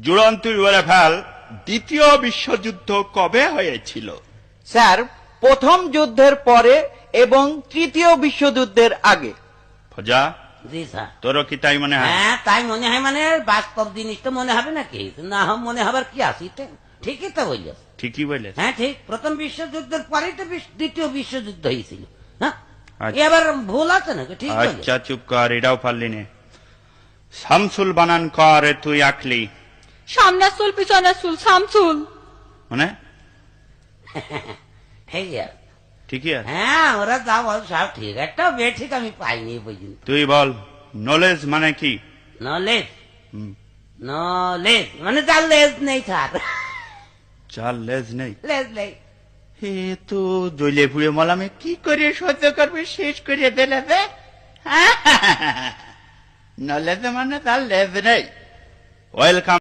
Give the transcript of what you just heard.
জুড়ন তুই বলে ফেল, দ্বিতীয় বিশ্বযুদ্ধ কবে হয়েছিল? স্যার, প্রথম যুদ্ধের পরে এবং তৃতীয় বিশ্বযুদ্ধের আগে। ফজা, জি স্যার। তোরও কি তাই মনে হয়? হ্যাঁ, তাই মনে হয়। মানে বাস্তব জিনিস তো মনে হবে নাকি? না মনে হবার কি আছে? ঠিকই তো বলল। ঠিকই বলে। হ্যাঁ ঠিক, প্রথম বিশ্বযুদ্ধের পরেই তো দ্বিতীয় বিশ্বযুদ্ধ হয়েছিল। হ্যাঁ, আচ্ছা। এবার ভুল আছে নাকি? ঠিক বলল। আচ্ছা চুপ কর, এটাও পারলি নে। শামসুল বানান কর, তুই আঁকলি সামনের চুল পিছনের চুল শামসুল। মানে এই যে, ঠিকই আছে। হ্যাঁ ওরা যা বল সব ঠিক, একটা বে ঠিক আমি পাইনি পর্যন্ত। তুই বল, নলেজ মানে কি? নলেজ, হুম, নলেজ মানে তার লেজ নেই স্যার। চার লেজ নেই। লেজ নেই। হে তো জ্বলে পুড়ে মলামে কি করে সহ্য করবে, শেষ করে দিলে রে। নলেজ মানে তার লেজ নেই। ওয়েলকাম।